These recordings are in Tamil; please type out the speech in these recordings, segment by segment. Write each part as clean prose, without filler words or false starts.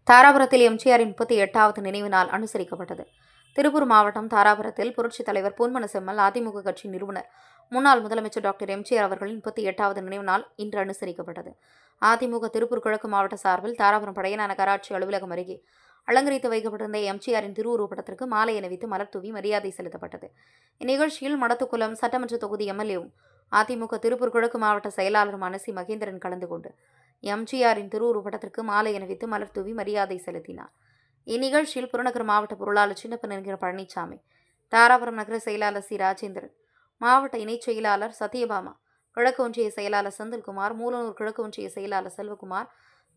தாராபுரத்தில் எம்ஜிஆரின் 38வது நினைவு நாள் அனுசரிக்கப்பட்டது. திருப்பூர் மாவட்டம் தாராபுரத்தில் புரட்சித் தலைவர் பொன்மன செம்மல் அதிமுக கட்சி நிறுவனர் முன்னாள் முதலமைச்சர் டாக்டர் எம்ஜிஆர் அவர்களின் 38வது நினைவு நாள் இன்று அனுசரிக்கப்பட்டது. அதிமுக திருப்பூர் கிழக்கு மாவட்ட சார்பில் தாராபுரம் படையன நகராட்சி அலுவலகம் அருகே அலங்கரித்து வைக்கப்பட்டிருந்த எம்ஜிஆரின் திருவுருவப்படத்திற்கு மாலை அணிவித்து மலர் தூவி மரியாதை செலுத்தப்பட்டது. இந்நிகழ்ச்சியில் மடத்துக்குளம் சட்டமன்ற தொகுதி எம்எல்ஏவும் அதிமுக திருப்பூர் கிழக்கு மாவட்ட செயலாளருமான சி மகேந்திரன் கலந்து கொண்டு எம்ஜிஆரின் திருவுருவப்படத்திற்கு மாலை அணிவித்து மலர் தூவி மரியாதை செலுத்தினார். இந்நிகழ்ச்சியில் புறநகர் மாவட்ட பொருளாளர் சின்னப்பன் என்கிற பழனிசாமி, தாராபுரம் நகர செயலாளர் சி ராஜேந்திரன், மாவட்ட இணைச் செயலாளர் சத்யபாமா, கிழக்கு ஒன்றிய செயலாளர் செந்தில்குமார், மூலனூர் கிழக்கு ஒன்றிய செயலாளர் செல்வகுமார்,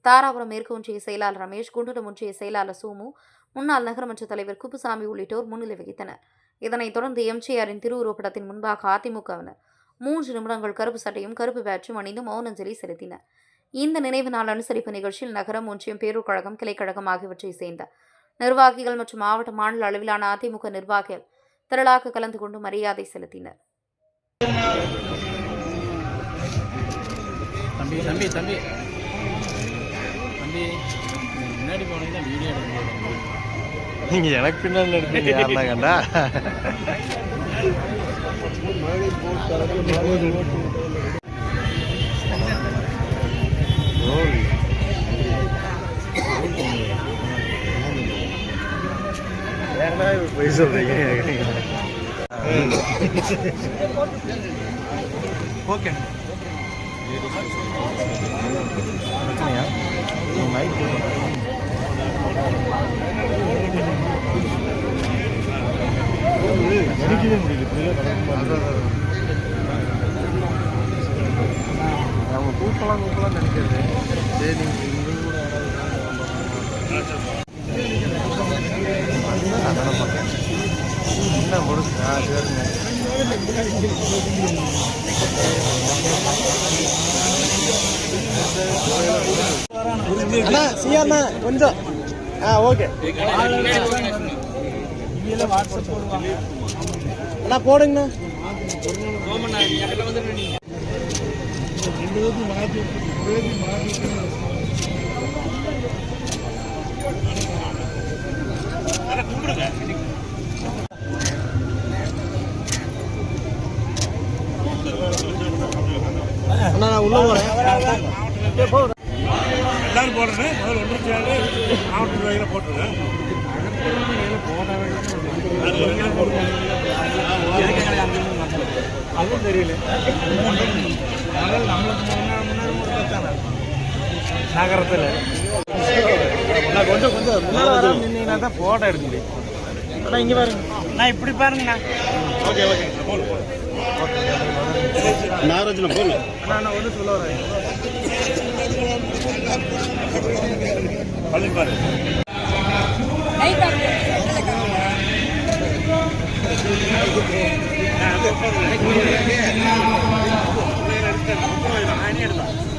தாராபுரம் மேற்கு ஒன்றிய செயலாளர் ரமேஷ், குண்டடம் ஒன்றிய செயலாளர் சோமு, முன்னாள் நகரமன்ற தலைவர் குப்புசாமி உள்ளிட்டோர் முன்னிலை வகித்தனர். இதனைத் தொடர்ந்து எம்ஜிஆரின் திருவுருவப்படத்தின் முன்பாக அதிமுகவினர் 3 நிமிடங்கள் கருப்பு சட்டையும் கருப்பு பேட்சும் அணிந்து மௌனஞ்சலி செலுத்தினர். இந்த நினைவு நாள் அனுசரிப்பு நிகழ்ச்சியில் நகரம், ஒன்றியம், பேரூர் கழகம், கிளைக்கழகம் ஆகியவற்றை சேர்ந்த நிர்வாகிகள் மற்றும் மாவட்ட மாநில அளவிலான அதிமுக நிர்வாகிகள் திரளாக கலந்து கொண்டு மரியாதை செலுத்தினர். நீங்க எனக்கு பின்னால் எடுப்பீங்க யாருனா கண்டா போய் சொல்றீங்க. ஓகே பிரச்சனையா மைக் அவங்க கூப்பலாம் நினைக்கிறது. சரி என்ன முடிச்சு கொஞ்சம் ஓகே அண்ணா போடுங்கண்ணா. அண்ணா நான் உள்ள போறேன். எல்லாரும் போடுறேன். முதல்ல 1 மாவட்ட நிர்வாகிகளை போட்டுருங்க. அதுவும் தெரியல. நகரத்தில் கொஞ்சம் முன்னாடி நின்னீங்கன்னா தான் போட்டோ எடுக்க முடியும். ஆனால் இங்கே பாருங்க, நான் இப்படி பாருங்கண்ணா. ஓகே ஓகே போடு போடு. நாகராஜனை போடு. நான் வந்து சொல்ல வரேன். பாரு